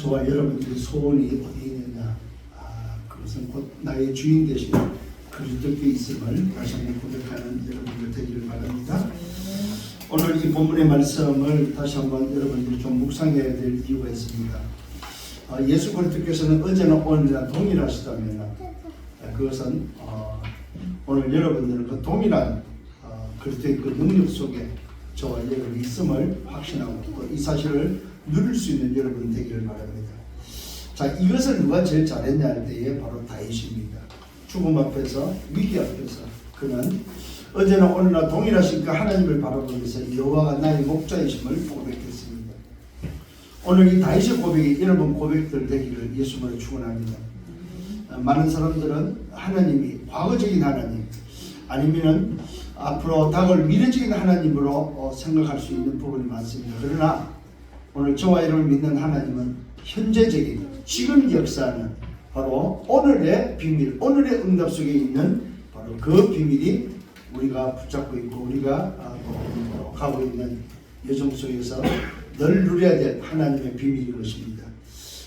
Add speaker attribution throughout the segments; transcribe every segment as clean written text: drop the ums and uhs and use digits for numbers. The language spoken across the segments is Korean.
Speaker 1: 저와 여러분들의 소원이 어디 있느냐, 그것은 곧 나의 주인 되신 그리스도께 있음을 다시 한번 고백하는 여러분들 되기를 바랍니다. 오늘 이 본문의 말씀을 다시 한번 여러분들이 좀 묵상해야 될 이유가 있습니다. 예수 그리스도께서는 어제나 오늘이나 동일하시다면 그것은 오늘 여러분들은 그 동일한 그리스도의 그 능력 속에 저와 여러분이 있음을 확신하고 또 이 사실을 누릴 수 있는 여러분 되기를 바랍니다. 자, 이것을 누가 제일 잘했냐 할 때에 바로 다윗입니다. 죽음 앞에서, 위기 앞에서 그는 어제나 오늘나 동일하신 그 하나님을 바라보면서 여호와가 나의 목자이심을 고백했습니다. 오늘 이 다윗의 고백이 여러분 고백들 되기를 예수님으로 축원합니다. 많은 사람들은 하나님이 과거적인 하나님 아니면은 앞으로 다가올 미래적인 하나님으로 생각할 수 있는 부분이 많습니다. 그러나 오늘 저와 여러분을 믿는 하나님은 현재적인 지금 역사는 바로 오늘의 비밀, 오늘의 응답 속에 있는 바로 그 비밀이 우리가 붙잡고 있고 우리가 가고 있는 여정 속에서 늘 누려야 될 하나님의 비밀인 것입니다.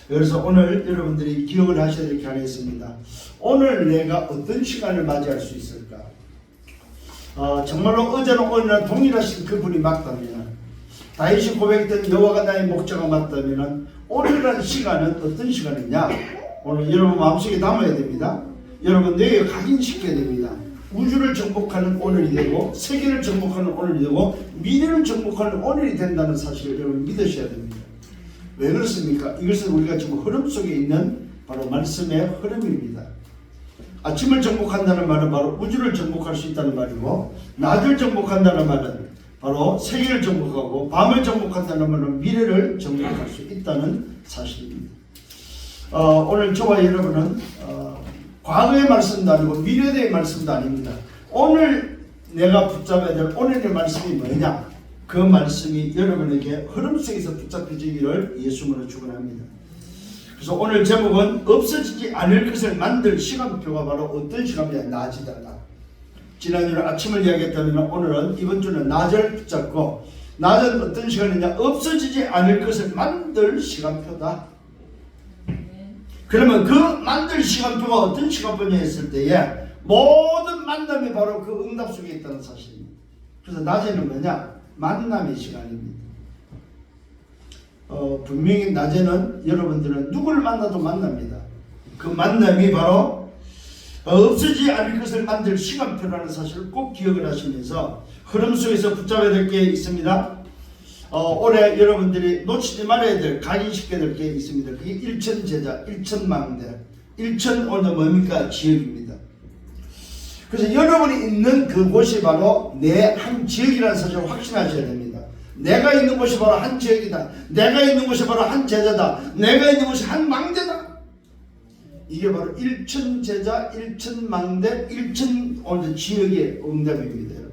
Speaker 1: 그래서 오늘 여러분들이 기억을 하셔야 될 게 하나 있습니다. 오늘 내가 어떤 시간을 맞이할 수 있을까? 정말로 어제나 오늘이나 동일하신 그분이 맞다면, 다윗이 고백했던 여호와가 나의 목자가 맞다면 오늘이라는 시간은 어떤 시간이냐? 오늘 여러분 마음속에 담아야 됩니다. 여러분 뇌에 각인시켜야 됩니다. 우주를 정복하는 오늘이 되고 세계를 정복하는 오늘이 되고 미래를 정복하는 오늘이 된다는 사실을 여러분 믿으셔야 됩니다. 왜 그렇습니까? 이것은 우리가 지금 흐름 속에 있는 바로 말씀의 흐름입니다. 아침을 정복한다는 말은 바로 우주를 정복할 수 있다는 말이고, 낮을 정복한다는 말은 바로 세계를 정복하고, 밤을 정복한다는 말은 미래를 정복할 수 있다는 사실입니다. 오늘 저와 여러분은 과거의 말씀도 아니고 미래의 말씀도 아닙니다. 오늘 내가 붙잡아야 될 오늘의 말씀이 뭐냐? 그 말씀이 여러분에게 흐름 속에서 붙잡혀지기를 예수님으로 축원합니다. 그래서 오늘 제목은 없어지지 않을 것을 만들 시간표가 바로 어떤 시간이냐? 낮이다. 지난주는 아침을 이야기했다면 오늘은 이번 주는 낮을 붙잡고, 낮은 어떤 시간이냐? 없어지지 않을 것을 만들 시간표다. 그러면 그 만들 시간표가 어떤 시간표냐 했을 때에 모든 만남이 바로 그 응답 속에 있다는 사실입니다. 그래서 낮에는 뭐냐? 만남의 시간입니다. 분명히 낮에는 여러분들은 누구를 만나도 만납니다. 그 만남이 바로 없어지지 않을 것을 만들 시간표라는 사실을 꼭 기억을 하시면서 흐름 속에서 붙잡아야 될 게 있습니다. 올해 여러분들이 놓치지 말아야 될, 각인시켜야 될 게 있습니다. 그게 일천제자, 일천망대. 일천 오늘 뭡니까? 지역입니다. 그래서 여러분이 있는 그곳이 바로 내 한 지역이라는 사실을 확신하셔야 됩니다. 내가 있는 곳이 바로 한 지역이다. 내가 있는 곳이 바로 한 제자다. 내가 있는 곳이 한 망대다. 이게 바로 일천제자, 일천망대, 일천 오늘 지역의 응답입니다.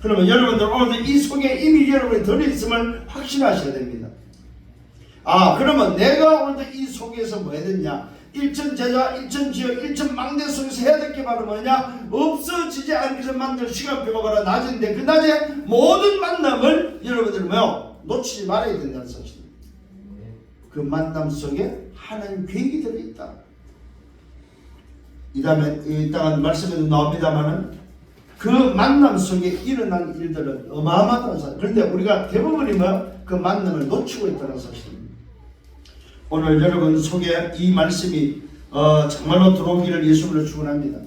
Speaker 1: 그러면 여러분들 오늘 이 속에 이미 여러분이 들어있음을 확신하셔야 됩니다. 그러면 내가 오늘 이 속에서 뭐 해야 되냐? 일천제자, 일천지역, 일천망대 속에서 해야 될 게 바로 뭐냐? 없어지지 않기 위해서 만들 시간표가 바로 낮인데, 그 낮에 모든 만남을 여러분들은 놓치지 말아야 된다는 사실입니다. 그 만남 속에 하나님 계획이 들어있다. 이 다음에 이따가 말씀에도 나옵니다만은 그 만남 속에 일어난 일들은 어마어마하다는 사실. 그런데 우리가 대부분이 그 만남을 놓치고 있다는 사실입니다. 오늘 여러분 속에 이 말씀이 정말로 들어오기를 예수님으로 축원합니다.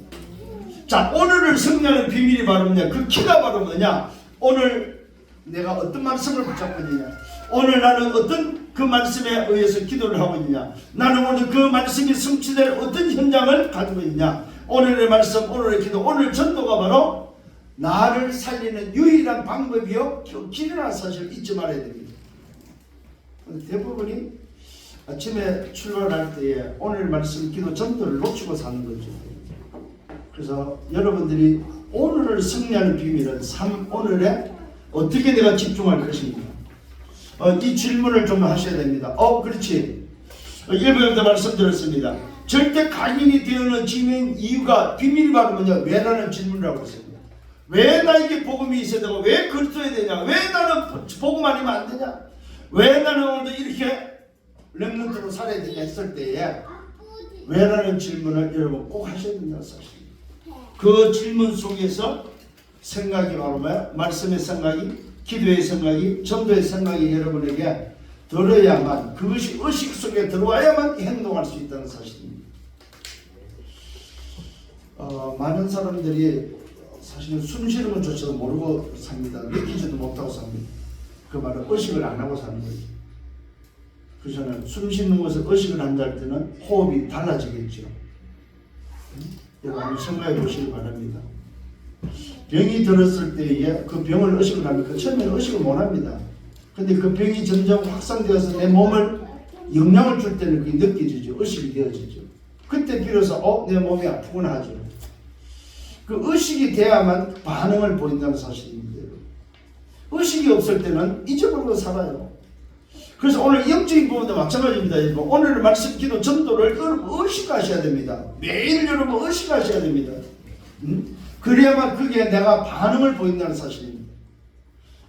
Speaker 1: 자, 오늘을 승리하는 비밀이 바로 뭐냐? 그 키가 바로 뭐냐? 오늘 내가 어떤 말씀을 붙잡고 있느냐? 오늘 나는 어떤 그 말씀에 의해서 기도를 하고 있느냐? 나는 오늘 그 말씀이 성취될 어떤 현장을 가지고 있느냐? 오늘의 말씀, 오늘의 기도, 오늘 전도가 바로 나를 살리는 유일한 방법이요 길이라는 사실을 잊지 말아야 됩니다. 대부분이 아침에 출발할 때에 오늘 말씀, 기도, 전도를 놓치고 사는 거죠. 그래서 여러분들이 오늘을 승리하는 비밀은 오늘에 어떻게 내가 집중할 것인가? 이 질문을 좀 하셔야 됩니다. 그렇지. 1번부터 말씀드렸습니다. 절대 각인이 되어지는 이유가, 비밀이 바로 뭐냐? 왜라는 질문을 하고 있습니다. 왜 나에게 복음이 있어야 되고, 왜 그리스도야 되냐? 왜 나는 복음 아니면 안 되냐? 왜 나는 오늘도 이렇게 렘넌트로 살아야 되냐 했을 때에 왜라는 질문을 여러분 꼭 하셔야 된다는 사실입니다. 그 질문 속에서 생각이 바로 뭐야? 말씀의 생각이, 기도의 생각이, 전도의 생각이 여러분에게 들어야만, 그것이 의식 속에 들어와야만 행동할 수 있다는 사실입니다. 많은 사람들이 사실은 숨 쉬는 것조차도 모르고 삽니다. 느끼지도 못하고 삽니다. 그 말은 의식을 안 하고 사는 거죠. 그래서 저는 숨 쉬는 것을 의식을 한다 할 때는 호흡이 달라지겠죠. 여러분 한번 생각해 보시기 바랍니다. 병이 들었을 때에 그 병을 의식을 합니까? 처음에는 의식을 못 합니다. 근데 그 병이 점점 확산되어서 내 몸을 영향을 줄 때는 그게 느껴지죠. 의식이 되어지죠. 그때 비로소 내 몸이 아프구나 하죠. 그 의식이 돼야만 반응을 보인다는 사실입니다. 의식이 없을 때는 잊어버리고 살아요. 그래서 오늘 영적인 부분도 마찬가지입니다. 여러분. 오늘 말씀 기도 전도를 여러분 의식하셔야 됩니다. 매일 여러분 의식하셔야 됩니다. 그래야만 그게 내가 반응을 보인다는 사실입니다.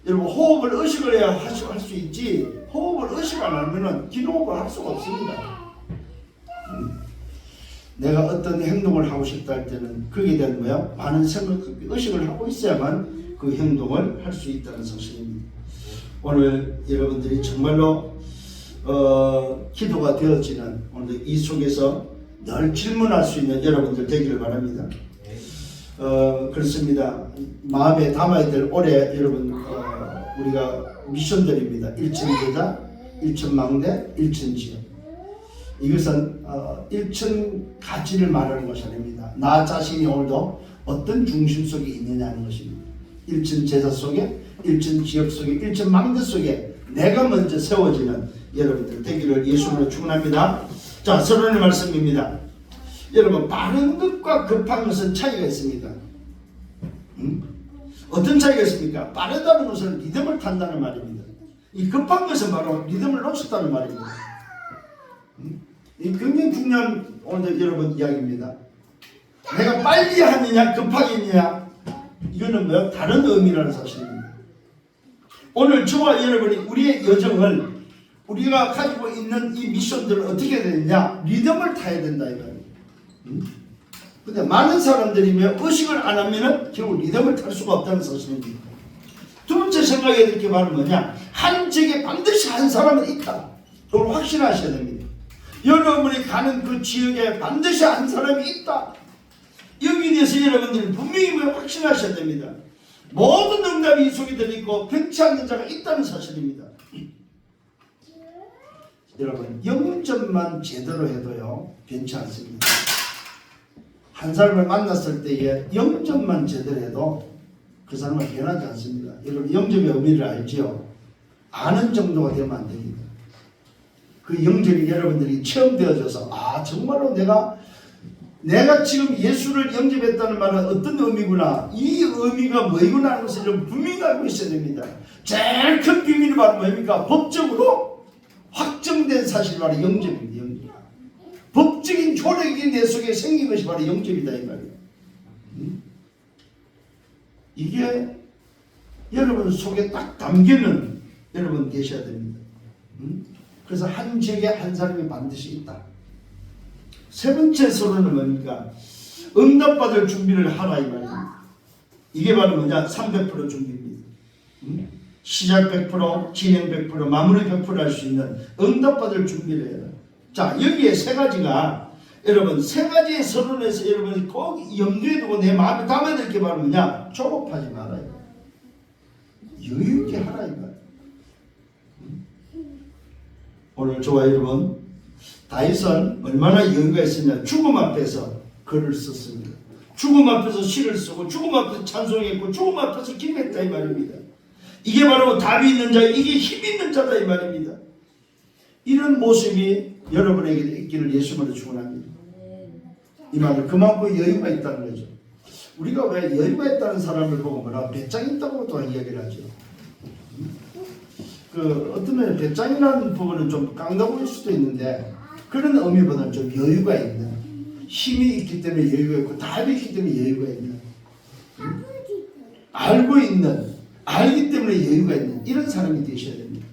Speaker 1: 여러분 호흡을 의식을 해야 할 수 있지 호흡을 의식 안 하면 기도를 할 수가 없습니다. 내가 어떤 행동을 하고 싶다 할 때는 거기에 대한 뭐야? 많은 생각, 의식을 하고 있어야만 그 행동을 할 수 있다는 사실입니다. 오늘 여러분들이 정말로 기도가 되어지는 오늘 이 속에서 늘 질문할 수 있는 여러분들 되기를 바랍니다. 그렇습니다. 마음에 담아야 될 올해 여러분 우리가 미션들입니다. 일천제자, 일천망대, 일천지역. 이것은 일천가지를 말하는 것이 아닙니다. 나 자신이 오늘도 어떤 중심 속에 있느냐는 것입니다. 일천제자 속에, 일천지역 속에, 일천망대 속에 내가 먼저 세워지는 여러분들 되기를 예수님으로 축원합니다. 자, 서론의 말씀입니다. 여러분 빠른 것과 급한 것은 차이가 있습니다. 어떤 차이가 있습니까? 빠르다는 것은 리듬을 탄다는 말입니다. 이 급한 것은 바로 리듬을 놓쳤다는 말입니다. 이 굉장히 중요한 오늘 여러분 이야기입니다. 내가 빨리 하느냐 급하게 했느냐 이거는 뭐야? 다른 의미라는 사실입니다. 오늘 저와 여러분이 우리의 여정을 우리가 가지고 있는 이 미션들을 어떻게 해야 되느냐? 리듬을 타야 된다 이거예요. 근데 많은 사람들이면 의식을 안 하면은 결국 리듬을 탈 수가 없다는 사실입니다. 두 번째 생각해야 될 게 바로 뭐냐? 한 지역에 반드시 한 사람은 있다. 그걸 확신하셔야 됩니다. 여러분이 가는 그 지역에 반드시 한 사람이 있다. 여기에 대해서 여러분들은 분명히 확신하셔야 됩니다. 모든 응답이 이 속에 들어있고 변치 않는 자가 있다는 사실입니다. 여러분 0점만 제대로 해도요 변치 않습니다. 한 사람을 만났을 때에 0점만 제대로 해도 그 사람은 변하지 않습니다. 여러분 0점의 의미를 알지요? 아는 정도가 되면 안 됩니다. 그 0점이 여러분들이 체험되어져서 정말로 내가 지금 예수를 영접했다는 말은 어떤 의미구나, 이 의미가 뭐이구나 하는 것을 좀 분명히 알고 있어야 됩니다. 제일 큰 비밀이 바로 뭡니까? 법적으로 확정된 사실이 바로 영접입니다. 영접. 법적인 효력이 내 속에 생긴 것이 바로 영접이다 이 말이에요. 이게 여러분 속에 딱 담기는 여러분 계셔야 됩니다. 그래서 한 지역에 한 사람이 반드시 있다. 세 번째 서론은 뭡니까? 응답받을 준비를 하라 이 말입니다. 이게 바로 뭐냐? 300% 준비입니다. 시작 100%, 진행 100%, 마무리 100% 할 수 있는 응답받을 준비를 해라. 자, 여기에 세 가지가 여러분 세 가지의 서론에서 여러분이 꼭 염두에 두고 내 마음에 담아야 될 게 바로 뭐냐? 조급하지 말아요. 여유 있게 하라 이 말. 오늘 저와 여러분 다윗은 얼마나 여유가 있었냐. 죽음 앞에서 글을 썼습니다. 죽음 앞에서 시를 쓰고 죽음 앞에서 찬송했고 죽음 앞에서 기도했다 이 말입니다. 이게 바로 답이 있는 자, 이게 힘 있는 자다 이 말입니다. 이런 모습이 여러분에게 있기를 예수님으로 축원합니다. 이 말은 그만큼 여유가 있다는 거죠. 우리가 왜 여유가 있다는 사람을 보고 뭐라 배짱 있다고 또 이야기를 하죠. 어떤 면에 배짱이라는 부분은 좀 깡다구일 수도 있는데 그런 의미보다는 좀 여유가 있는, 힘이 있기 때문에 여유가 있고 답이 있기 때문에 여유가 있는, 알고 있는, 알기 때문에 여유가 있는 이런 사람이 되셔야 됩니다.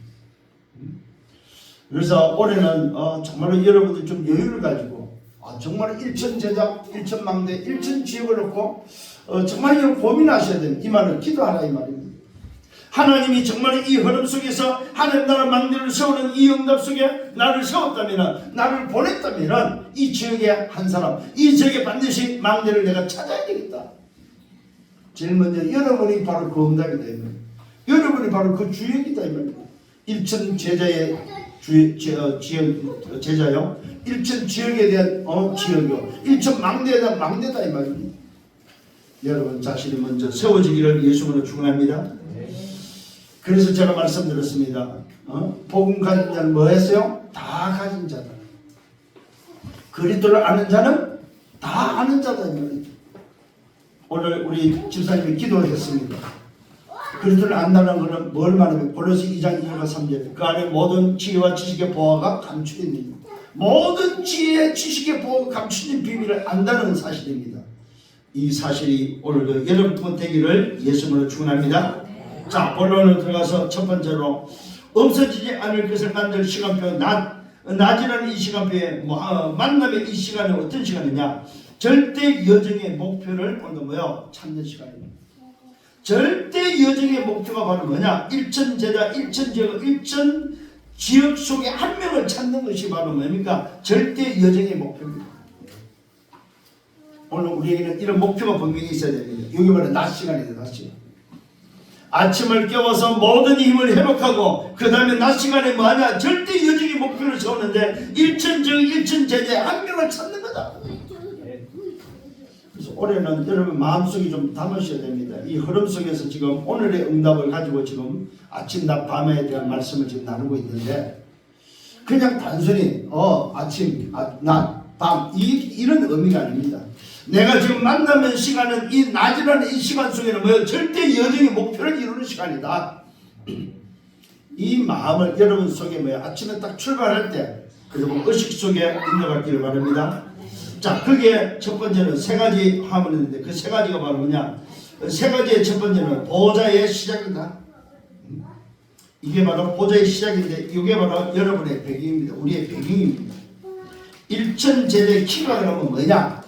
Speaker 1: 그래서 올해는 정말로 여러분들 좀 여유를 가지고 정말 일천 제자, 일천 망대, 일천 지역을 놓고 정말 이걸 고민하셔야 됩니다. 이 말은 기도하라 이 말입니다. 하나님이 정말 이 흐름 속에서 하나님 나라 망대를 세우는 이 응답 속에 나를 세웠다면, 나를 보냈다면 이 지역의 한 사람, 이 지역에 반드시 망대를 내가 찾아야 되겠다. 제일 먼저 여러분이 바로 그 응답이다 이 말입니다. 여러분이 바로 그 주역이다 이 말입니다. 일천 제자의 지역 제자요, 일천 지역에 대한 지역이요, 일천 망대에 대한 망대다 이 말입니다. 여러분 자신이 먼저 세워지기를 예수님으로 축원합니다. 그래서 제가 말씀드렸습니다. 복음 가진 자는 뭐 했어요? 다 가진 자다. 그리스도를 아는 자는 다 아는 자다 이 말이죠. 오늘 우리 집사님이 기도를 했습니다. 그리스도를 안다는 것은 뭘 말하면 골로새 2장 2절과 3절 그 안에 모든 지혜와 지식의 보화가 감추어 있는, 모든 지혜의 지식의 보화가 감추어진 비밀을 안다는 사실입니다. 이 사실이 오늘도 여러분 되기를 예수님으로 축원합니다. 자, 본론으로 들어가서 첫 번째로 없어지지 않을 것을 만들 시간표, 낮이라는 이 시간표에 만남의 이 시간이 어떤 시간이냐, 절대 여정의 목표를 오늘 뭐요? 찾는 시간입니다. 절대 여정의 목표가 바로 뭐냐? 일천 제자, 일천 지역, 일천 지역 속에 한 명을 찾는 것이 바로 뭡니까? 절대 여정의 목표입니다. 오늘 우리에게는 이런 목표가 분명히 있어야 됩니다. 여기 바로 낮 시간이다, 낮 시간. 아침을 깨워서 모든 힘을 회복하고 그 다음에 낮 시간에 뭐하냐? 절대 여정의 목표를 세우는데 일천 지역, 일천 제자의 한 명을 찾는 거다. 그래서 올해는 여러분 마음속에 좀 담으셔야 됩니다. 이 흐름 속에서 지금 오늘의 응답을 가지고 지금 아침, 낮, 밤에 대한 말씀을 지금 나누고 있는데, 그냥 단순히 아침, 낮, 밤 이런 의미가 아닙니다. 내가 지금 만나는 시간은 이 낮이라는 이 시간 속에는 뭐예요? 절대 여정의 목표를 이루는 시간이다. 이 마음을 여러분 속에 뭐예요? 아침에 딱 출발할 때 그리고 의식 속에 인도받기를 바랍니다. 자, 그게 첫 번째는 세 가지 하면 있는데 그 세 가지가 바로 뭐냐? 세 가지의 첫 번째는 보좌의 시작이다. 이게 바로 보좌의 시작인데 이게 바로 여러분의 배경입니다. 우리의 배경입니다. 일천 제자의 키가 그러면 뭐냐?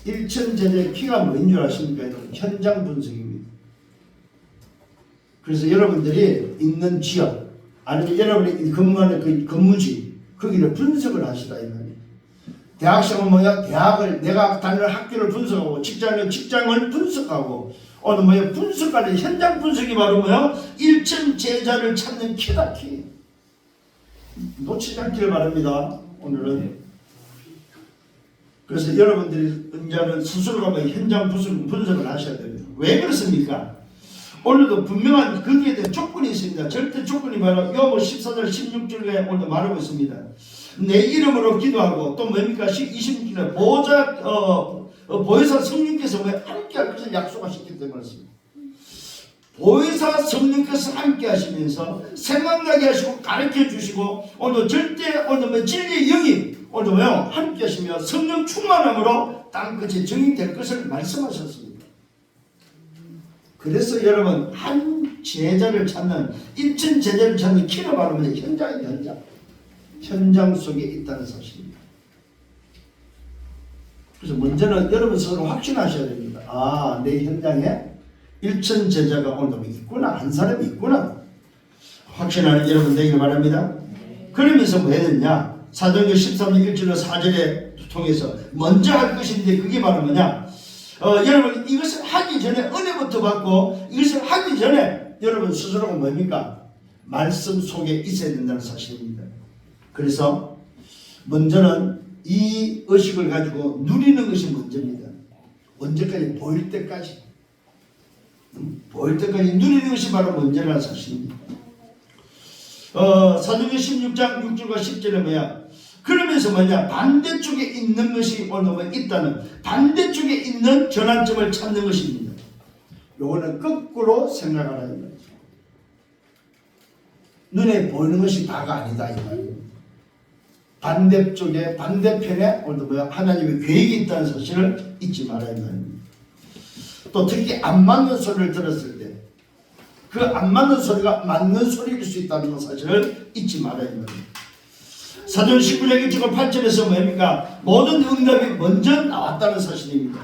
Speaker 1: 일천 제자의 키가 뭐인 줄 아십니까? 여러분? 현장 분석입니다. 그래서 여러분들이 있는 지역 아니면 여러분이 근무하는 그 근무지 거기를 분석을 하시다 이 말이에요. 대학생은 뭐야? 대학을 내가 다니는 학교를 분석하고 직장을 분석하고 오늘 뭐야? 분석하는 현장 분석이 바로 뭐야? 일천 제자를 찾는 키다 키. 놓치지 않기를 바랍니다. 오늘은. 그래서 여러분들이 이제는 스스로가 뭐 현장 분석을 하셔야 됩니다. 왜 그렇습니까? 오늘도 분명한 거기에 대한 조건이 있습니다. 절대 조건이 바로 요한복음 14절 16절에 오늘도 말하고 있습니다. 내 이름으로 기도하고 또 뭡니까? 26절에 보혜사 성령께서 함께 할 것을 약속하셨기 때문에 그렇습니다. 보혜사 성령께서 함께 하시면서 생각나게 하시고 가르쳐 주시고 오늘 절대 오늘 진리의 영이 오늘 뭐요? 함께 하시며 성령 충만함으로 땅끝에 정의될 것을 말씀하셨습니다. 그래서 여러분 한 제자를 찾는 일천 제자를 찾는 키가 바로 현장입니다. 현장 속에 있다는 사실입니다. 그래서 먼저는 여러분 스스로 확신하셔야 됩니다. 아, 내 현장에 일천 제자가 오늘 있구나, 한 사람이 있구나. 확신하는 여러분 되기를 바랍니다. 그러면서 뭐 해야 되냐? 사도행전 13장 1절로 4절에 통해서 먼저 할 것인데 그게 바로 뭐냐? 여러분 이것을 하기 전에 은혜부터 받고 이것을 하기 전에 여러분 스스로가 뭡니까? 말씀 속에 있어야 된다는 사실입니다. 그래서 먼저는 이 의식을 가지고 누리는 것이 먼저입니다. 언제까지? 보일 때까지. 보일 때까지 누리는 것이 바로 먼저라는 사실입니다. 사도행전 16장 6절과 10절에 뭐야? 그러면서 뭐냐? 반대쪽에 있는 것이 오늘 있다는 반대쪽에 있는 전환점을 찾는 것입니다. 요거는 거꾸로 생각하라 이 말이죠. 눈에 보이는 것이 다가 아니다 이 말이에요. 반대쪽에 반대편에 오늘 뭐야? 하나님의 계획이 있다는 사실을 잊지 말아야 합니다. 또 특히 안 맞는 소리를 들었을 때 그 안 맞는 소리가 맞는 소리일 수 있다는 사실을 잊지 말아야 합니다. 사도행 19장 1절과 8절에서 뭡니까? 모든 응답이 먼저 나왔다는 사실입니다.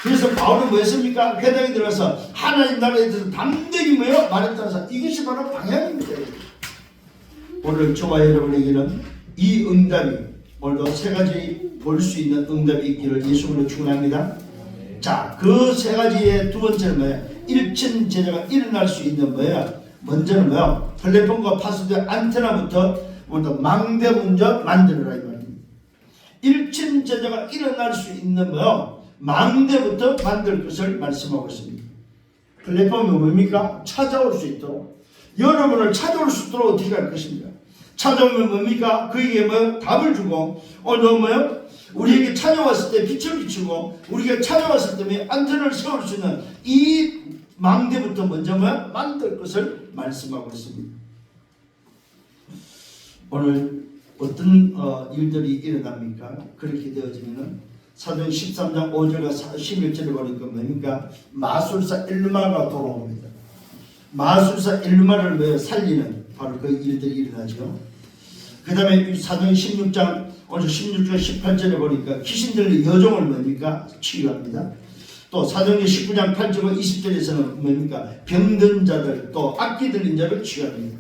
Speaker 1: 그래서 바울은 뭐 했습니까? 회당에 들어가서 하나님 나라에 대해서 담대히 뭐요? 말했다는 사실. 이것이 바로 방향입니다. 오늘 저와 여러분에게는 이 응답이 오늘도 세 가지 볼 수 있는 응답이 있기를 예수님으로 축원합니다. 자, 그 세 가지의 두 번째는 뭐예요? 일천 제자가 일어날 수 있는 뭐예요? 먼저는 뭐예요? 플랫폼과 파수된 안테나부터 먼저 망대 먼저 만들어라 이 말입니다. 일천 제자가 일어날 수 있는 뭐예요? 망대부터 만들 것을 말씀하고 있습니다. 플랫폼이 뭡니까? 찾아올 수 있도록 여러분을 찾아올 수 있도록 어떻게 할 것입니까? 찾아오면 뭡니까? 그에게 뭐 답을 주고 오늘 뭐요? 우리에게 찾아왔을 때 빛을 비추고 우리가 찾아왔을 때 안테나를 세울 수 있는 이 망대부터 먼저 뭐 만들 것을 말씀하고 있습니다. 오늘 어떤 일들이 일어납니까? 그렇게 되어지면은 사도행 13장 5절과 11절에 보니까 뭡니까? 마술사 엘마가 돌아옵니다. 마술사 엘마를 살리는 바로 그 일들이 일어나죠. 그 다음에 사도행 16장 오늘 16절 18절에 보니까 귀신들의 여종을 뭡니까? 치유합니다. 또 사도행 19장 8절과 20절에서는 뭡니까? 병든 자들 또 악기 들린 자를 치유합니다.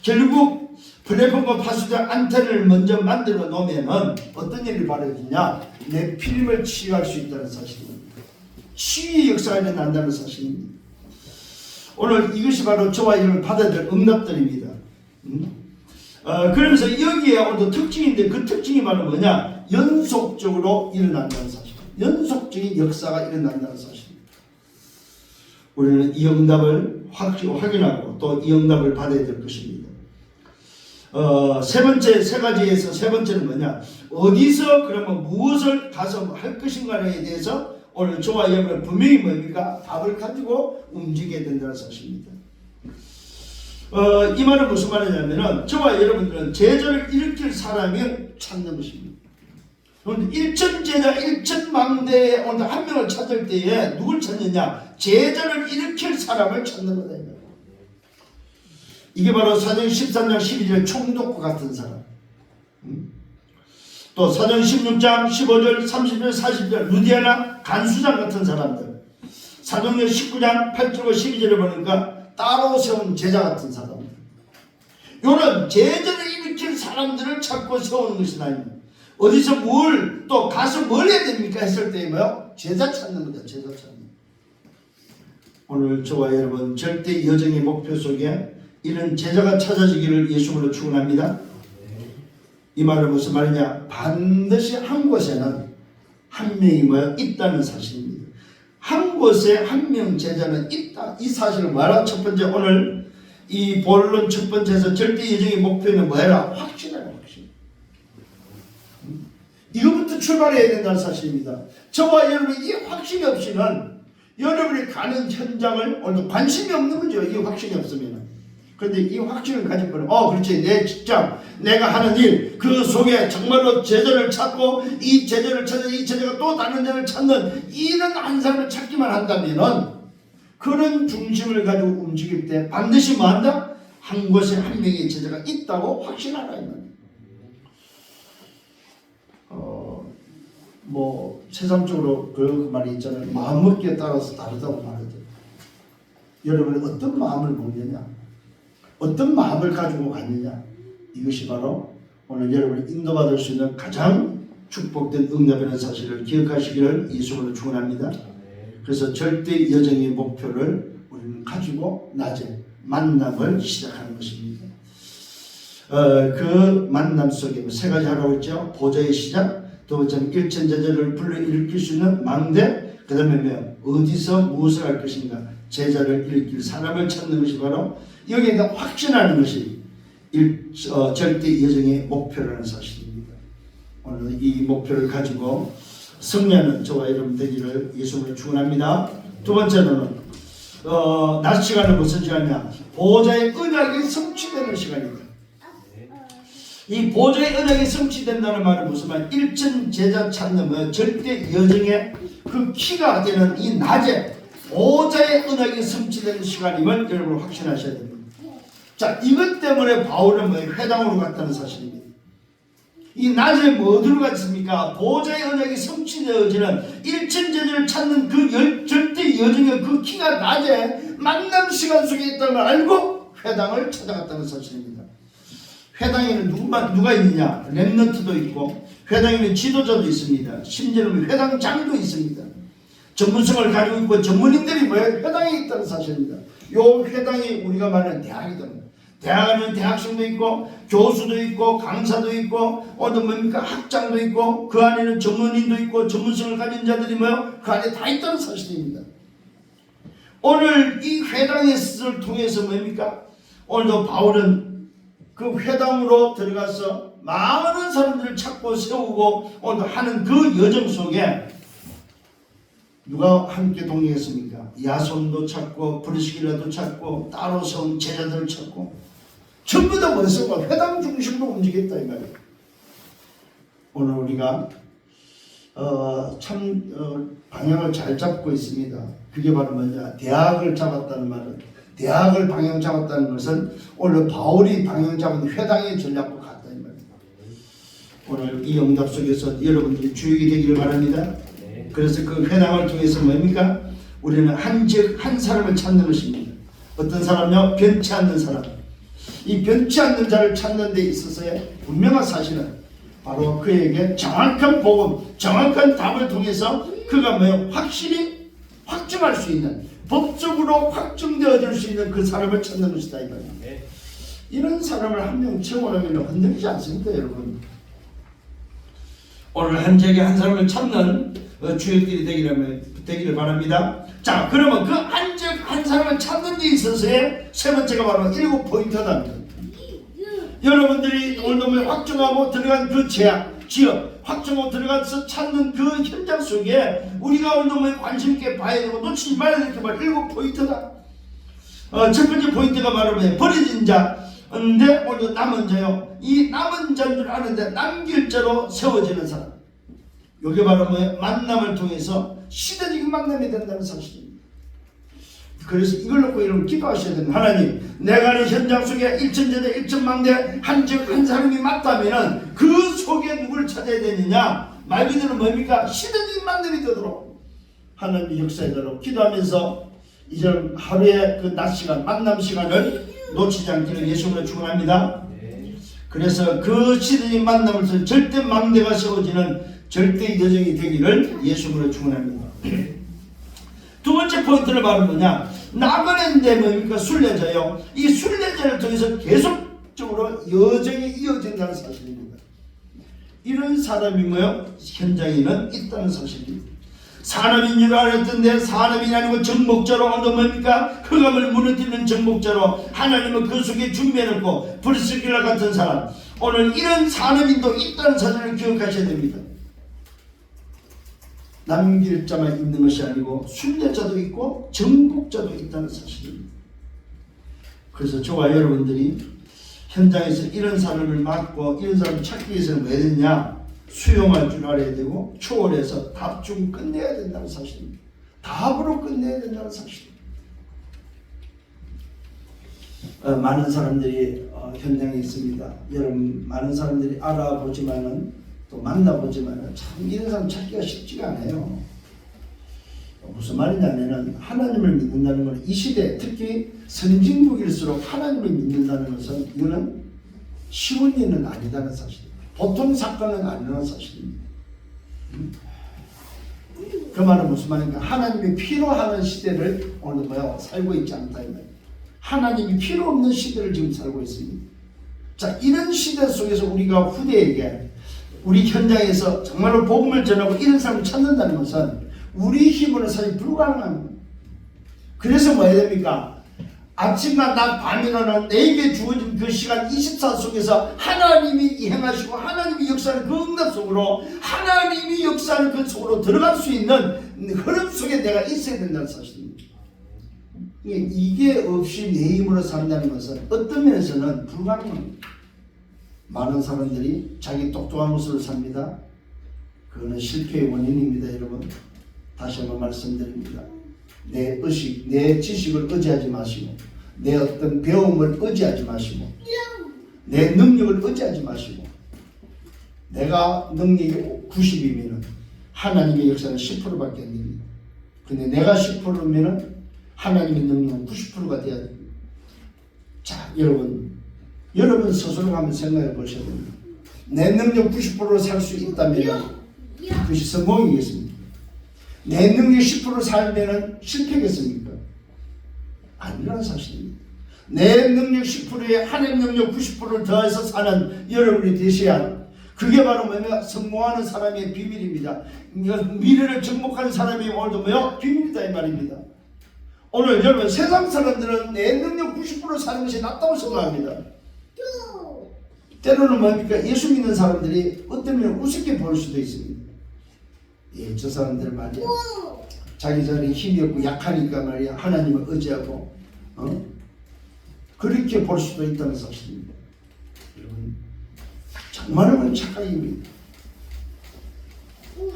Speaker 1: 결국 플랫폼과 파수된 안테나를 먼저 만들어 놓으면은 어떤 일이 벌어지냐? 내 필름을 치유할 수 있다는 사실입니다. 치유의 역사가 일어난다는 사실입니다. 오늘 이것이 바로 저와 여러분 받아야 될 응답들입니다. 그러면서 여기에 오늘도 특징인데 그 특징이 바로 뭐냐? 연속적으로 일어난다는 사실. 연속적인 역사가 일어난다는 사실입니다. 우리는 이 응답을 확인하고 또 이 응답을 받아야 될 것입니다. 세 번째, 세 가지에서 세 번째는 뭐냐? 어디서 그러면 무엇을 가서 할 것인가에 대해서 오늘 저와 여러분은 분명히 뭡니까? 답을 가지고 움직여야 된다는 사실입니다. 이 말은 무슨 말이냐면은 저와 여러분들은 제자를 일으킬 사람이 찾는 것입니다. 일천 제자, 일천 망대에 오늘 한 명을 찾을 때에 누굴 찾느냐? 제자를 일으킬 사람을 찾는 거다. 이게 바로 사도행 13장 12절 총독과 같은 사람. 또 사도행 16장 15절 30절 40절 루디아나 간수장 같은 사람들. 사도행 19장 8절과 12절에 보니까 따로 세운 제자 같은 사람들. 요는 제자를 일으킬 사람들을 찾고 세우는 것이 아닙니다. 어디서 뭘 또 가서 뭘 해야 됩니까? 했을 때 뭐요? 제자 찾는 거죠. 제자 찾는. 오늘 저와 여러분 절대 여정의 목표 속에 이런 제자가 찾아지기를 예수님으로 축원합니다. 이 말은 무슨 말이냐? 반드시 한 곳에는 한 명이 뭐야? 있다는 사실입니다. 한 곳에 한 명 제자는 있다. 이 사실을 뭐라? 첫 번째 오늘 이 본론 첫 번째에서 절대 여정의 목표는 뭐야? 확신이라 확신. 이것부터 출발해야 된다는 사실입니다. 저와 여러분 이 확신이 없이는 여러분이 가는 현장을 오늘 관심이 없는 거죠. 이 확신이 없으면. 그런데 이 확신을 가진 분은 그렇지 내 직장 내가 하는 일 그 속에 정말로 제자를 찾고 이 제자를 찾아 이 제자가 또 다른 제자를 찾는 이런 한 사람을 찾기만 한다면은 그런 중심을 가지고 움직일 때 반드시 뭐 한다? 한 곳에 한 명의 제자가 있다고 확신하라. 뭐 세상적으로 그 말이 있잖아요. 마음먹기에 따라서 다르다고 말하죠. 여러분은 어떤 마음을 먹느냐? 어떤 마음을 가지고 갔느냐? 이것이 바로 오늘 여러분이 인도받을 수 있는 가장 축복된 응답이라는 사실을 기억하시기를 예수님으로 축원합니다. 그래서 절대 여정의 목표를 우리는 가지고 낮에 만남을 시작하는 것입니다. 그 만남 속에 세 가지 하라고 했죠. 보좌의 시작, 두 번째는 일천 제자를 불러일으킬 수 있는 망대, 그 다음에 어디서 무엇을 할 것인가, 제자를 일으킬 사람을 찾는 것이 바로 여기에 확신하는 것이 절대 여정의 목표라는 사실입니다. 오늘 이 목표를 가지고 승리하는 저와 여러분 되기를 예수님으로 축원합니다. 두 번째는 낮 시간은 무슨 시간이냐? 보좌의 언약이 성취되는 시간입니다. 이 보좌의 언약이 성취된다는 말은 무슨 말? 일천 제자 찾는 절대 여정의 그 키가 되는 이 낮에 보좌의 언약이 성취되는 시간임을 여러분 확신하셔야 됩니다. 자, 이것 때문에 바울은 회당으로 갔다는 사실입니다. 이 낮에 뭐 들어가 있습니까? 보좌의 언약이 성취되어지는 일천제자를 찾는 그 절대 여정의 그 키가 낮에 만남 시간 속에 있다는 걸 알고 회당을 찾아갔다는 사실입니다. 회당에는 누가 있느냐? 렘넌트도 있고 회당에는 지도자도 있습니다. 심지어는 회당장도 있습니다. 전문성을 가지고 있고 전문인들이 뭐예요? 회당에 있다는 사실입니다. 요 회당이 우리가 말하는 대학이다. 대학 안에는 대학생도 있고 교수도 있고 강사도 있고 뭡니까? 학장도 있고 그 안에는 전문인도 있고 전문성을 가진 자들이 뭐예요? 그 안에 다 있다는 사실입니다. 오늘 이 회당을 통해서 뭡니까? 오늘도 바울은 그 회당으로 들어가서 많은 사람들을 찾고 세우고 오늘 하는 그 여정 속에 누가 함께 동행했습니까? 야손도 찾고 브리스길라도 찾고 따로 세운 제자들을 찾고 전부 다 뭐였을까? 회당 중심으로 움직였다 이 말이에요. 오늘 우리가 방향을 잘 잡고 있습니다. 그게 바로 뭐냐? 대학을 잡았다는 말은 대학을 방향 잡았다는 것은 오늘 바울이 방향 잡은 회당의 전략과 같다 이 말입니다. 오늘 이 응답 속에서 여러분들이 주역이 되기를 바랍니다. 그래서 그 회당을 통해서 뭡니까? 우리는 한 사람을 찾는 것입니다. 어떤 사람요? 변치 않는 사람. 이 변치 않는 자를 찾는 데 있어서의 분명한 사실은 바로 그에게 정확한 복음, 정확한 답을 통해서 그가 뭐요? 확실히 확증할 수 있는, 법적으로 확증되어질 수 있는 그 사람을 찾는 것이다 이 말입니다. 이런 사람을 한 명 채워내면 흔들리지 않습니다 여러분. 오늘 한 지역에 한 사람을 찾는 주역들이 되기를 바랍니다. 자, 그러면 그 한 사람을 찾는 데 있어서의 세 번째가 바로 7포인트다. 여러분들이 오늘 확정하고 들어간 그 지역, 확정하고 들어가서 찾는 그 현장 속에 우리가 오늘 관심 있게 봐야 되고 놓치지 말아야 될 게 바로 7포인트다. 첫 번째 포인트가 바로 버려진 자인데 오늘 남은 자요. 이 남은 자인 줄 아는데 남길 자로 세워지는 사람. 이게 바로 만남을 통해서 시대적인 만남이 된다는 사실입니다. 그래서 이걸 놓고 여러분 기도하셔야 됩니다. 하나님, 내가 하는 현장 속에 일천제자 일천망대 한 사람이 맞다면 그 속에 누구를 찾아야 되느냐? 말 그대로 뭡니까? 시대적인 만남이 되도록 하나님의 역사에도록 기도하면서 이제 하루의 그 낮 시간, 만남 시간을 놓치지 않기를 예수님으로 축원합니다. 그래서 그 시대적인 만남을 통해 절대 망대가 세워지는 절대 여정이 되기를 예수님으로 축원합니다. 두 번째 포인트를 바로 뭐냐? 나그네인데 뭡니까? 순례자요. 이 순례자를 통해서 계속적으로 여정이 이어진다는 사실입니다. 이런 사람이 뭐요? 현장에는 있다는 사실입니다. 사람인 줄 알았던데 사람이 아니고 정복자로 오늘 뭡니까? 흑암을 무너뜨리는 정복자로 하나님은 그 속에 준비해놓고 브리스길라 같은 사람, 오늘 이런 사람인도 있다는 사실을 기억하셔야 됩니다. 남길 자만 있는 것이 아니고 순례자도 있고 정복자도 있다는 사실입니다. 그래서 저와 여러분들이 현장에서 이런 사람을 맡고 이런 사람을 찾기 위해서는 왜 되냐? 수용할 줄 알아야 되고 초월해서 답 주고 끝내야 된다는 사실입니다. 답으로 끝내야 된다는 사실입니다. 많은 사람들이 현장에 있습니다. 여러분, 많은 사람들이 알아보지만은 또 만나보지만 참 이런 사람 찾기가 쉽지가 않아요. 무슨 말이냐면은 하나님을 믿는다는 것은 이 시대 특히 선진국일수록 하나님을 믿는다는 것은 이거는 쉬운 일은 아니다는 사실입니다. 보통 사건은 아니라는 사실입니다. 그 말은 무슨 말인가? 하나님이 필요하는 시대를 오늘 살고 있지 않다 이 말이에요. 하나님이 필요 없는 시대를 지금 살고 있습니다. 자, 이런 시대 속에서 우리가 후대에게 우리 현장에서 정말로 복음을 전하고 이런 사람을 찾는다는 것은 우리 힘으로는 사실 불가능합니다. 그래서 뭐 해야 됩니까? 아침과 낮 밤이라는 내게 주어진 그 시간 24 속에서 하나님이 행하시고 하나님이 역사하는 그 응답 속으로 하나님이 역사하는 그 속으로 들어갈 수 있는 흐름 속에 내가 있어야 된다는 사실입니다. 이게 없이 내 힘으로 산다는 것은 어떤 면에서는 불가능합니다. 많은 사람들이 자기 똑똑한 것으로 삽니다. 그거는 실패의 원인입니다. 여러분, 다시 한번 말씀드립니다. 내 의식, 내 지식을 의지하지 마시고 내 어떤 배움을 의지하지 마시고 내 능력을 의지하지 마시고 내가 능력이 90이면 하나님의 역사는 10%밖에 안 됩니다. 근데 내가 10%면 하나님의 능력은 90%가 돼야 됩니다. 자, 여러분 스스로 한번 생각해 보셔야 됩니다. 내 능력 90%로 살 수 있다면 그것이 성공이겠습니까? 내 능력 10% 살면 실패겠습니까? 아니라는 사실입니다. 내 능력 10%에 하나님 능력 90%를 더해서 사는 여러분이 되셔야, 그게 바로 뭐냐? 성공하는 사람의 비밀입니다. 미래를 정복하는 사람이 오늘도 뭐요? 비밀이다 이 말입니다. 오늘 여러분, 세상 사람들은 내 능력 90% 사는 것이 낫다고 생각합니다. 때로는 뭡니까? 예수 믿는 사람들이 어떤 면에 우습게 볼 수도 있습니다. 예, 저 사람들 말이야, 자기 자리 힘이 없고 약하니까 말이야 하나님을 의지하고 그렇게 볼 수도 있다는 사실입니다. 여러분, 정말로 착각입니다.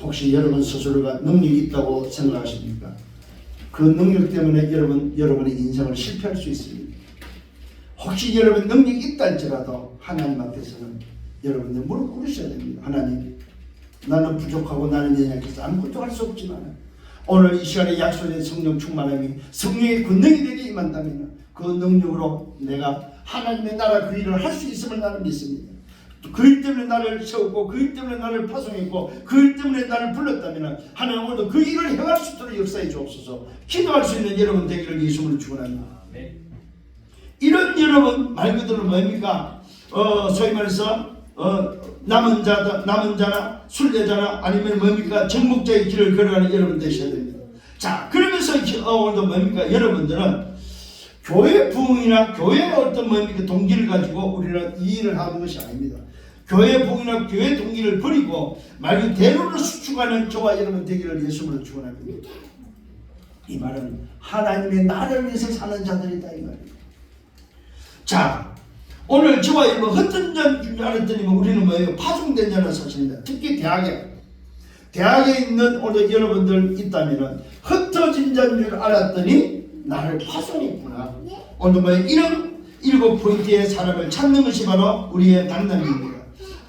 Speaker 1: 혹시 여러분 스스로가 능력이 있다고 생각하십니까? 그 능력 때문에 여러분의 인생을 실패할 수 있습니다. 혹시 여러분 능력이 있다 할지라도 하나님 앞에서는 여러분들 무릎 꿇으셔야 됩니다. 하나님, 나는 부족하고 나는 연약해서 아무것도 할 수 없지만 오늘 이 시간에 약속된 성령 충만함이 성령의 권능이 되게 임한다면 그 능력으로 내가 하나님의 나라 그 일을 할 수 있음을 나는 믿습니다. 그 일 때문에 나를 세웠고 그 일 때문에 나를 파송했고 그 일 때문에 나를 불렀다면 하나님 오늘도 그 일을 행할 수 있도록 역사해 주옵소서. 기도할 수 있는 여러분 되기를 예수님을 축원합니다. 이런 여러분 말 그대로 뭡니까? 소위 말해서 남은 자나 순례자나 아니면 뭡니까? 정복자의 길을 걸어가는 여러분 되셔야 됩니다. 자, 그러면서 오늘도 뭡니까? 여러분들은 교회 부흥이나 교회의 어떤 뭡니까? 동기를 가지고 우리는 이 일을 하는 것이 아닙니다. 교회 부흥이나 교회 동기를 버리고 말 그대로 대로를 수축하는 저와 여러분 되기를 예수님으로 축원합니다. 이 말은 하나님의 나라를 위해서 사는 자들이다 이 말입니다. 자, 오늘 저와 여러분 흩어진 자인 줄 알았더니 우리는 뭐예요? 파송된 자라는 사실입니다. 특히 대학에 있는 오늘 여러분들 있다면 흩어진 자인 줄 알았더니 나를 파송했구나. 오늘 뭐예요? 이런 7포인트의 사람을 찾는 것이 바로 우리의 만남입니다.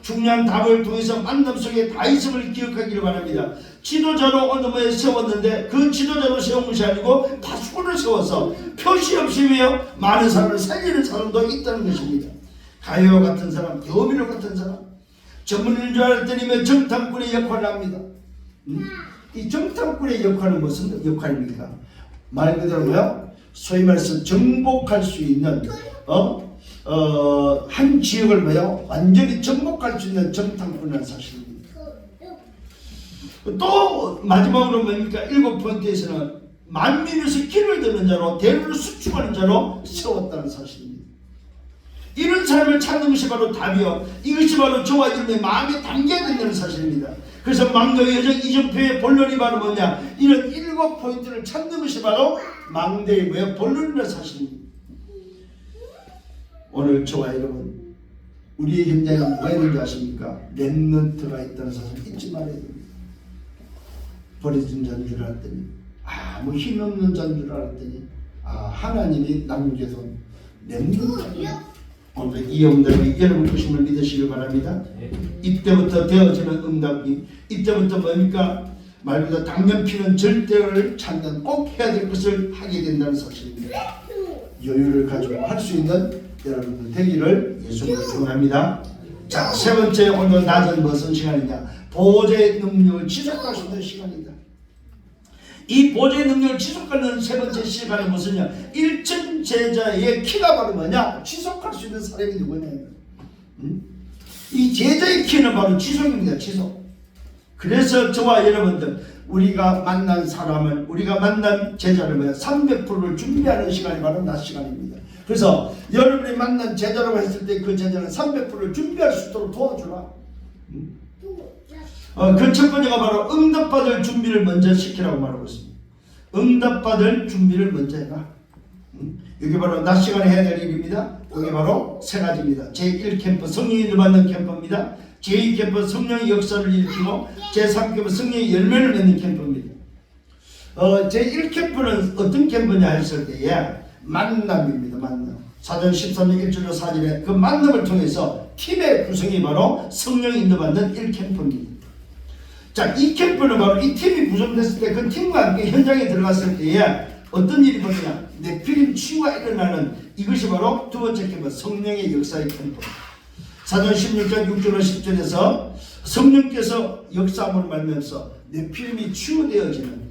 Speaker 1: 중요한 답을 통해서 만남 속에 다 있음을 기억하기를 바랍니다. 지도자로 오늘 뭐에 세웠는데 그 지도자로 세운 것이 아니고 파수꾼을 세워서 표시 없이 왜요? 많은 사람을 살리는 사람도 있다는 것입니다. 가요 같은 사람, 여미로 같은 사람, 전문인 줄 알았더니 정탐꾼의 역할을 합니다. 이 정탐꾼의 역할은 무슨 역할입니까? 말 그대로 뭐요? 소위 말해서 정복할 수 있는 한 지역을 뭐요? 완전히 정복할 수 있는 정탐꾼이라는 사실입니다. 또 마지막으로 뭡니까? 7포인트에서는 만민에서 길을 드는 자로 대로를 수축하는 자로 세웠다는 사실입니다. 이런 사람을 찾는 것이 바로 답이요. 이것이 바로 저와 여러분의 마음에 담겨야 된다는 사실입니다. 그래서 망대의 여정 이정표의 본론이 바로 뭐냐? 이런 7포인트를 찾는 것이 바로 망대의 뭐야? 본론이라는 사실입니다. 오늘 저와 여러분, 우리의 현장에 뭐가 있는지 아십니까? 렘넌트가 있다는 사실 잊지 말아야 됩니다. 버려진 자인 줄 알았더니 뭐 힘없는 자인 줄 알았더니 하나님이 남겨둔 렘넌트. 오늘 이 응답이 여러분 것임을 믿으시길 바랍니다. 이때부터 되어지는 응답이 이때부터 뭡니까? 말 그대로 당면 피는 절대를 찾는 꼭 해야 될 것을 하게 된다는 사실입니다. 여유를 가지고 할 수 있는 여러분들 되기를 예수님으로 축원합니다. 자, 세 번째 오늘 낮은 무슨 시간이냐? 보좌의 능력을 지속할 수 있는 시간이다. 이 보좌의 능력을 지속하는 세 번째 시간은 무슨냐? 1천 제자의 키가 바로 뭐냐? 지속할 수 있는 사람이 누구냐? 이 제자의 키는 바로 지속입니다. 지속. 그래서 저와 여러분들 우리가 만난 사람을 우리가 만난 제자를 뭐야? 300%를 준비하는 시간이 바로 낮 시간입니다. 그래서 여러분이 만난 제자라고 했을 때 그 제자는 300%를 준비할 수 있도록 도와주라. 그 첫 번째가 바로 응답받을 준비를 먼저 시키라고 말하고 있습니다. 응답받을 준비를 먼저 해라. 여기 바로 낮 시간에 해야 될 일입니다. 여기 바로 세 가지입니다. 제1캠프 성령이 받는 캠프입니다. 제2캠프 성령의 역사를 일으키고 제3캠프 성령의 열매를 맺는 캠프입니다. 제1캠프는 어떤 캠프냐 했을 때에 만남입니다. 만남. 사도행 13장 1절로 4절에 그 만남을 통해서 팀의 구성이 바로 성령 인도받는 1캠프입니다. 자, 이 캠프는 바로 이 팀이 구성됐을 때 그 팀과 함께 현장에 들어갔을 때에 어떤 일이 벌어지냐, 네피림 치유가 일어나는 이것이 바로 두 번째 캠프, 성령의 역사의 캠프. 사도행 16장 6절로 10절에서 성령께서 역사함으로 말미암아서 네피림이 치유되어지는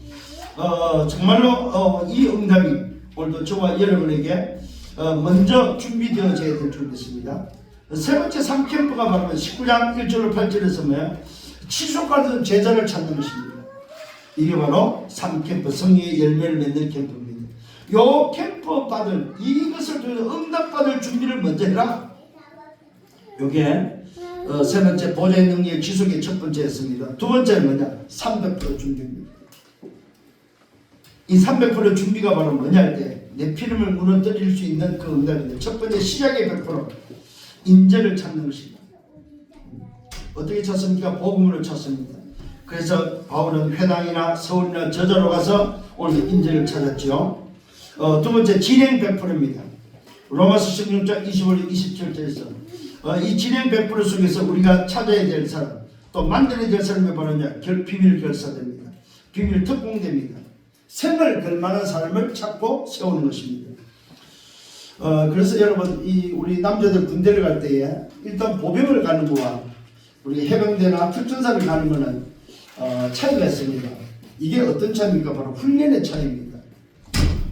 Speaker 1: 정말로 이 응답이 오늘도 저와 여러분에게 먼저 준비되어져야 될 줄 믿습니다. 세 번째 3캠프가 바로 19장 1절로 8절에서 뭐야? 치솟아오르는 제자를 찾는 것입니다. 이게 바로 3캠프, 성령의 열매를 맺는 캠프입니다. 요 캠프 받을, 이것을 통해서 응답받을 준비를 먼저 해라. 요게 세 번째 보좌의 능력 지속의 첫 번째였습니다. 두 번째는 뭐냐? 300% 준비입니다. 이 300% 준비가 바로 뭐냐 할 때 네피림을 무너뜨릴 수 있는 그 응답인데, 첫 번째 시작의 100% 인재를 찾는 것입니다. 어떻게 찾습니까? 복음으로 찾습니다. 그래서 바울은 회당이나 서울이나 저자로 가서 오늘 인재를 찾았죠. 두 번째 진행 100%입니다. 로마서 16장 25절 27절에서 이 진행 100% 속에서 우리가 찾아야 될 사람, 또 만들어야 될 사람이 바로 비밀 결사됩니다. 비밀 특공됩니다. 생을 걸만한 사람을 찾고 세우는 것입니다. 그래서 여러분, 우리 남자들 군대를 갈 때에 일단 보병을 가는 거와 우리 해병대나 특전사를 가는 거는 차이가 있습니다. 이게 어떤 차이입니까? 바로 훈련의 차이입니다.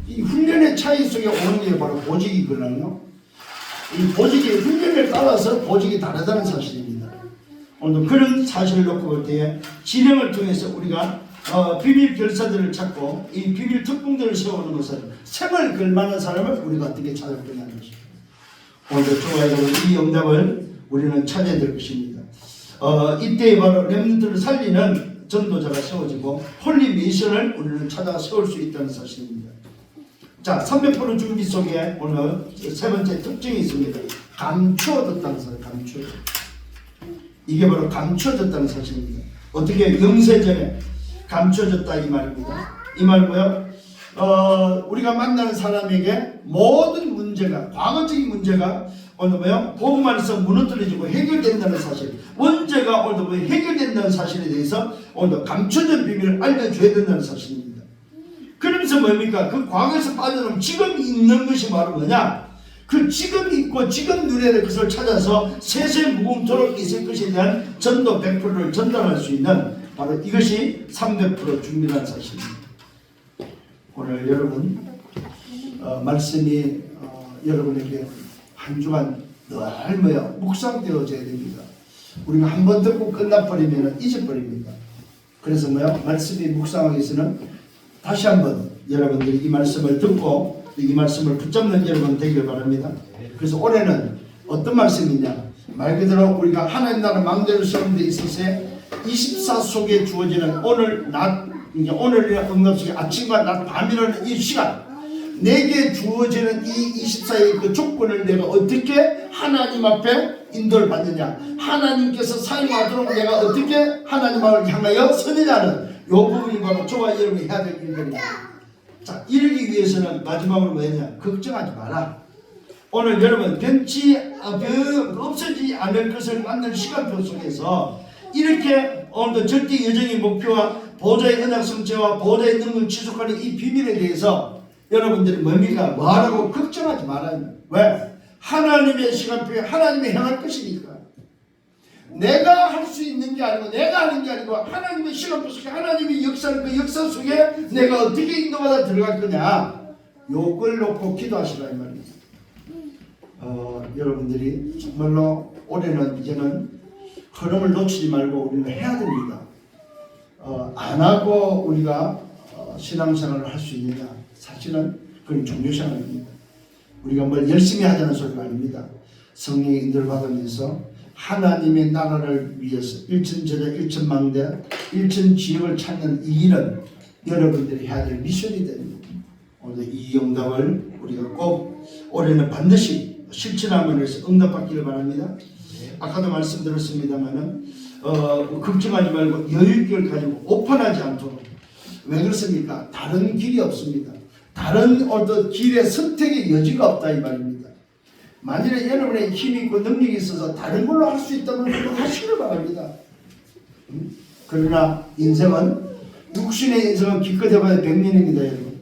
Speaker 1: 이 훈련의 차이 속에 오는 게 바로 보직이거든요. 이 보직이 훈련을 따라서 보직이 다르다는 사실입니다. 오늘도 그런 사실을 놓고 볼 때에 진행을 통해서 우리가 비밀 결사들을 찾고 이 비밀 특공들을 세우는 것은 생을 걸만한 사람을 우리가 어떻게 찾을 거냐는 것입니다. 오늘도 저와 여러분, 이 응답을 우리는 찾아야 될 것입니다. 이때 바로 렘넌트를 살리는 전도자가 세워지고 홀리 미션을 우리는 찾아 세울 수 있다는 사실입니다. 자, 300% 준비 속에 오늘 세 번째 특징이 있습니다. 감추어졌다는 사실, 이게 바로 감추어졌다는 사실입니다. 어떻게? 영세전에 감추어졌다 이 말입니다. 이 말고요. 우리가 만나는 사람에게 모든 문제가, 과거적인 문제가 오늘 뭐요? 복음 안에서 무너뜨려지고 해결된다는 사실, 원죄가 오늘도 뭐 해결된다는 사실에 대해서 오늘도 감춰진 비밀을 알려줘야 된다는 사실입니다. 그러면서 뭡니까? 그 과거에서 빠져나오면 지금 있는 것이 바로 뭐냐? 그 지금 있고 지금 누려야 될 것을 찾아서 세세 무궁토록 있을 것에 대한 전도 100%를 전달할 수 있는 바로 이것이 300% 준비라는 사실입니다. 오늘 여러분 말씀이 여러분에게 한 주간 늘 뭐야? 묵상되어져야 됩니다. 우리가 한 번 듣고 끝나버리면 잊어버립니다. 그래서 뭐야? 말씀이 묵상하기 위해서는 다시 한번 여러분들이 이 말씀을 듣고 이 말씀을 붙잡는 여러분 되길 바랍니다. 그래서 올해는 어떤 말씀이냐? 말 그대로 우리가 하나님 나라 망대를 세우는 데 있어서 24 속에 주어지는 오늘 낮, 오늘의 응답 속에 아침과 낮, 밤이라는 이 시간, 내게 주어지는 이 24의 그 조건을 내가 어떻게 하나님 앞에 인도를 받느냐, 하나님께서 사용하도록 내가 어떻게 하나님을 향하여 서느냐는 이 부분이 바로 저와 여러분이 해야 될 일들입니다. 자, 이러기 위해서는 마지막으로 뭐냐? 걱정하지 마라. 오늘 여러분 없어지지 않을 것을 만드는 시간표 속에서 이렇게 오늘도 절대 여정의 목표와 보좌의 언약 성취와 보좌의 능력을 지속하는 이 비밀에 대해서 여러분들이 뭡니까? 뭐하라고 걱정하지 말아요. 왜? 하나님의 시간표에 하나님이 행할 것이니까. 내가 할 수 있는 게 아니고 내가 하는 게 아니고 하나님의 시간표 속에 하나님의 역사는 그 역사 속에 내가 어떻게 인도받아 들어갈 거냐, 요걸 놓고 기도하시라 이 말입니다. 여러분들이 정말로 올해는 이제는 흐름을 놓치지 말고 우리는 해야 됩니다. 안 하고 우리가 신앙생활을 할 수 있느냐? 사실은 그건 종교생활입니다. 우리가 뭘 열심히 하자는 소리가 아닙니다. 성령의 인도를 받으면서 하나님의 나라를 위해서 일천제자 일천망대 일천지역을 찾는 이 일은 여러분들이 해야 될 미션이 됩니다. 오늘 이 응답을 우리가 꼭 올해는 반드시 실천하면 해서 응답받기를 바랍니다. 아까도 말씀드렸습니다만은 걱정하지 말고 여유있게 가지고 오픈하지 않도록. 왜 그렇습니까? 다른 길이 없습니다. 다른 어떤 길의 선택의 여지가 없다 이 말입니다. 만일에 여러분의 힘이 있고 능력이 있어서 다른 걸로 할 수 있다면 그거 하시기를 바랍니다. 그러나 인생은 육신의 인생은 기껏 해봐야 100년입니다. 여러분.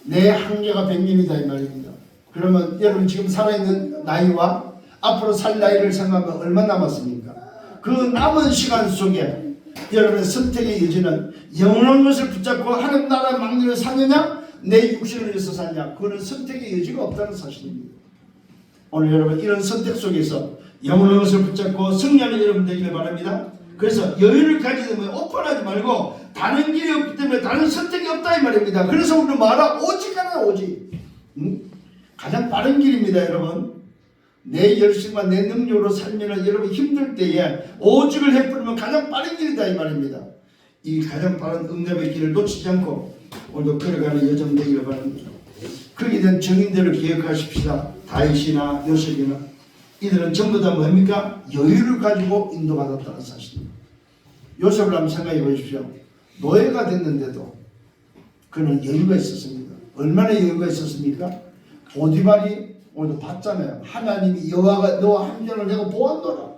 Speaker 1: 내 한계가 100년이다 이 말입니다. 그러면 여러분 지금 살아있는 나이와 앞으로 살 나이를 생각하면 얼마 남았습니까? 그 남은 시간 속에 여러분의 선택의 여지는 영원한 것을 붙잡고 하나님 나라의 막내를 사느냐 내 육신을 위해서 사느냐, 그거는 선택의 여지가 없다는 사실입니다. 오늘 여러분 이런 선택 속에서 영원한 것을 붙잡고 승리하는 여러분 되기를 바랍니다. 그래서 여유를 가지게 되면 오픈하지 말고 다른 길이 없기 때문에 다른 선택이 없다 이 말입니다. 그래서 우리는 말하 오직 하나 오직. 가장 빠른 길입니다. 여러분 내 열심과 내 능력으로 살면 여러분 힘들 때에 오직을 해버리면 가장 빠른 길이다 이 말입니다. 이 가장 빠른 응답의 길을 놓치지 않고 오늘도 걸어가는 여정 되기를 바랍니다. 거기에 대한 정인들을 기억하십시다. 다윗이나 요셉이나 이들은 전부 다 뭡니까? 여유를 가지고 인도받았다는 사실입니다. 요셉을 한번 생각해 보십시오. 노예가 됐는데도 그는 여유가 있었습니다. 얼마나 여유가 있었습니까? 보디발이 오늘도 봤잖아요. 하나님이 여호와가 너와 함께하는 내가 보았노라.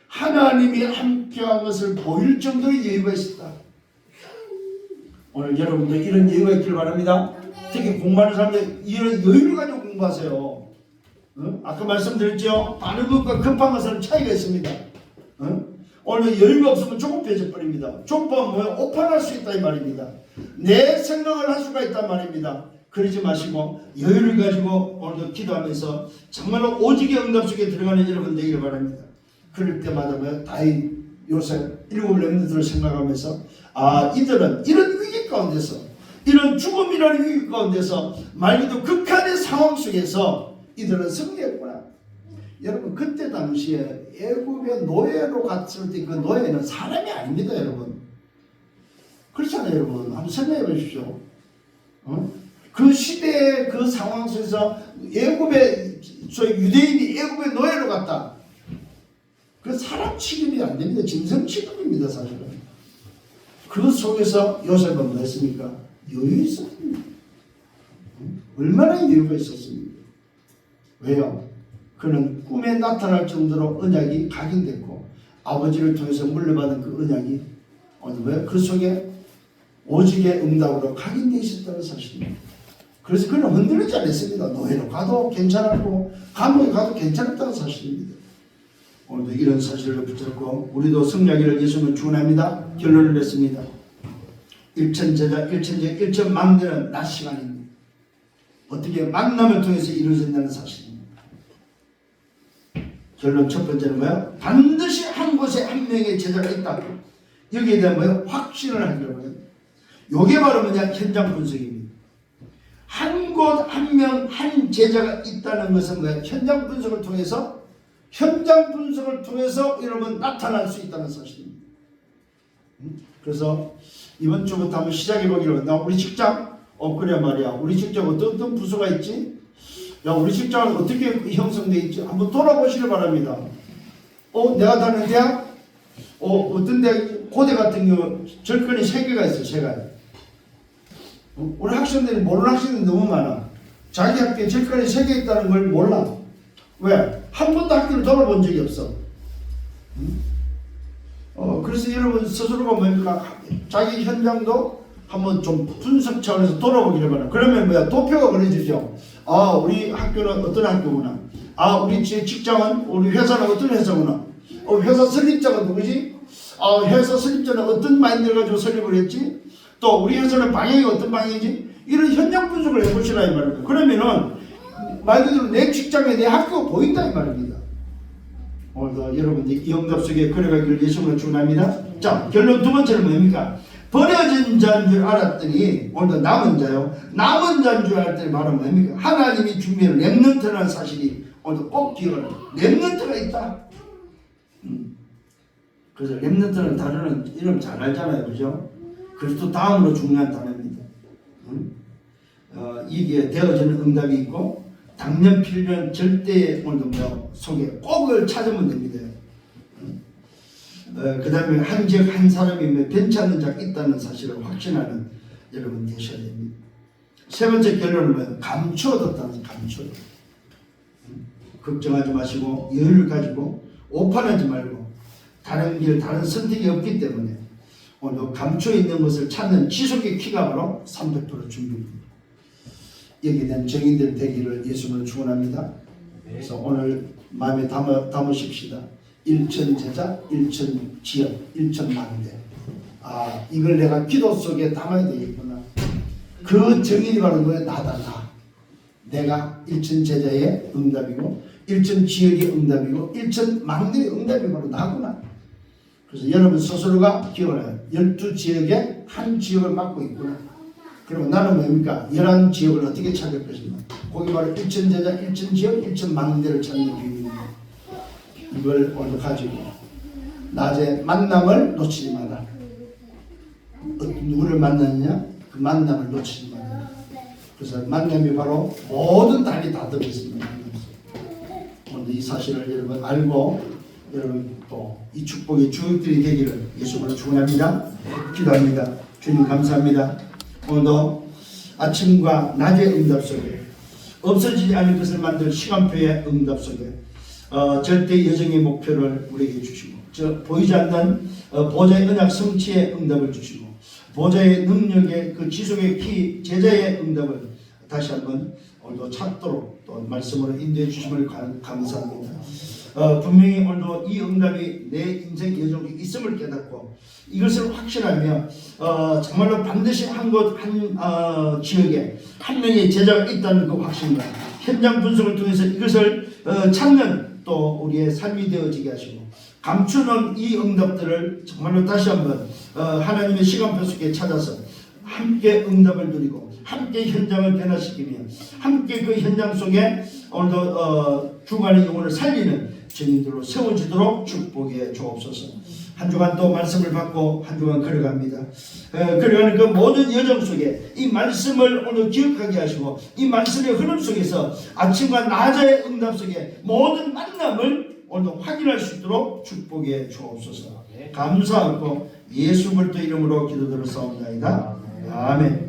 Speaker 1: 하나님이 함께한 것을 보일 정도의 여유가 있었다. 오늘 여러분들 이런 여유가 있기를 바랍니다. 특히 공부하는 사람들 이런 여유를 가지고 공부하세요. 아까 말씀드렸죠. 빠른 것과 급한 것은 차이가 있습니다. 오늘 여유가 없으면 조급해져 버립니다. 조급하면 뭐예요? 오판할 수 있다 이 말입니다. 내 생각을 할 수가 있단 말입니다. 그러지 마시고 여유를 가지고 오늘도 기도하면서 정말로 오직의 응답 속에 들어가는 여러분 되기를 바랍니다. 그럴 때마다 다윗, 요셉, 7 렘넌트를 생각하면서 이들은 이런 위기 가운데서 이런 죽음이라는 위기 가운데서 말 그대로 극한의 상황 속에서 이들은 승리했구나. 여러분 그때 당시에 애굽의 노예로 갔을 때 그 노예는 사람이 아닙니다. 여러분 그렇잖아요. 여러분 한번 생각해 보십시오. 그 시대의 그 상황 속에서 애굽의 소위 유대인이 애굽의 노예로 갔다. 그 사람 취급이 안 됩니다. 짐승 취급입니다. 사실은. 그 속에서 요셉은 뭐 했습니까? 여유 있었습니다. 얼마나 여유가 있었습니까? 왜요? 그는 꿈에 나타날 정도로 언약이 각인됐고 아버지를 통해서 물려받은 그 언약이 왜? 그 속에 오직의 응답으로 각인되어 있었다는 사실입니다. 그래서 그는 흔들리지 않았습니다. 노예로 가도 괜찮았고 감옥에 가도 괜찮았다는 사실입니다. 오늘도 이런 사실을 붙잡고 우리도 승리하기를 예수님을 축원합니다. 결론을 냈습니다. 일천제자, 일천 망대는 낮 시간입니다. 어떻게 만남을 통해서 이루어진다는 사실입니다. 결론 첫 번째는 뭐예요? 반드시 한 곳에 한 명의 제자가 있다. 여기에 대한 뭐예요? 확신을 하기로 해요. 요게 바로 뭐냐? 현장 분석입니다. 한 곳, 한 명, 한 제자가 있다는 것은 뭐예요? 현장 분석을 통해서 여러분 나타날 수 있다는 사실입니다. 그래서 이번 주부터 한번 시작해 보기로 한다. 우리 직장? 그래 말이야. 우리 직장 어떤 부서가 있지? 야, 우리 직장은 어떻게 형성되어 있지? 한번 돌아보시길 바랍니다. 내가 다니는 대학? 어떤 대학? 고대 같은 경우 절권이 3개가 있어. 3개가. 우리 학생들이 모르는 학생들이 너무 많아. 자기 학교에 절권이 3개 있다는 걸 몰라. 왜? 한 번도 학교를 돌아본 적이 없어. 그래서 여러분 스스로가 뭡니까? 자기 현장도 한번 좀 분석 차원에서 돌아보기를 바랍니다. 그러면 뭐야? 도표가 그려지죠. 우리 학교는 어떤 학교구나. 우리 직장은, 우리 회사는 어떤 회사구나. 회사 설립자가 누구지? 회사 설립자는 어떤 마인드를 가지고 설립을 했지? 또 우리 회사는 방향이 어떤 방향이지? 이런 현장 분석을 해보시라 이 말입니다. 그러면은 말 그대로 내 직장에 내 학교가 보인다 이 말입니다. 오늘도 여러분들이 이 응답 속에 걸어가기를 예수님으로 축원합니다. 자, 결론 두 번째는 뭡니까? 버려진 자인 줄 알았더니 오늘도 남은 자요. 남은 자인 줄 알았더니 바로 뭡니까? 하나님이 준비한 렘넌트라는 사실이 오늘도 꼭 기억을 해요. 렘넌트가 있다. 그래서 렘넌트는 단어는 이름 잘 알잖아요. 그죠? 그리스도 다음으로 중요한 단어입니다. 이게 되어지는 응답이 있고 당년 필년 절대의 오늘도 속에 꼭을 찾으면 됩니다. 그 다음에 한 지역 한 사람이 변치 않는 자가 있다는 사실을 확신하는 여러분 되셔야 됩니다. 세 번째 결론은 뭐예요? 감추 얻었다는 감추. 걱정하지 마시고 여유를 가지고 오판하지 말고 다른 길 다른 선택이 없기 때문에 오늘 감추어 있는 것을 찾는 지속의 키가 바로 300% 준비입니다. 여기에 대한 정의들 되기를 예수님으로 축원합니다. 그래서 오늘 마음에 담으십시다. 일천제자, 일천지역, 일천망대. 이걸 내가 기도 속에 담아야 되겠구나. 그 정의가 바로 뭐야? 나다 나. 내가 일천제자의 응답이고 일천지역의 응답이고 일천망대의 응답이 바로 나구나. 그래서 여러분 스스로가 기억을 해요. 12지역에 한 지역을 맡고 있구나. 그러면 나는 뭡니까? 11지역을 어떻게 찾을 것인가? 거기 바로 일천제자, 일천지역, 일천망대를 찾는 비밀입니다. 이걸 오늘 가지고 낮에 만남을 놓치지 마라. 누구를 만났느냐? 그 만남을 놓치지 마라. 그래서 만남이 바로 모든 답이 다 들어있습니다. 오늘 이 사실을 여러분 알고 여러분 또 이 축복의 주역들이 되기를 예수님으로 축원합니다. 기도합니다. 주님 감사합니다. 오늘도 아침과 낮의 응답 속에 없어지지 않을 것을 만들 시간표의 응답 속에 절대 여정의 목표를 우리에게 주시고 보이지 않는 보좌의 언약 성취의 응답을 주시고 보좌의 능력의 그 지속의 키 제자의 응답을 다시 한번 오늘도 찾도록 또 말씀으로 인도해 주심을 감사합니다. 분명히 오늘도 이 응답이 내 인생 여정에 있음을 깨닫고 이것을 확신하며 정말로 반드시 한 지역에 한 명의 제자가 있다는 그 확신과 현장 분석을 통해서 이것을 찾는 또 우리의 삶이 되어지게 하시고 감추는 이 응답들을 정말로 다시 한번 하나님의 시간표 속에 찾아서 함께 응답을 누리고 함께 현장을 변화시키며 함께 그 현장 속에 오늘도 주간의 영혼을 살리는 증인들로 세워지도록 축복해 주옵소서. 한 주간 또 말씀을 받고 한 주간 걸어갑니다. 걸어가는 그 모든 여정 속에 이 말씀을 오늘 기억하게 하시고 이 말씀의 흐름 속에서 아침과 낮의 응답 속에 모든 만남을 오늘도 확인할 수 있도록 축복해 주옵소서. 감사하고 예수 그리스도 이름으로 기도드렸사옵나이다. 아멘.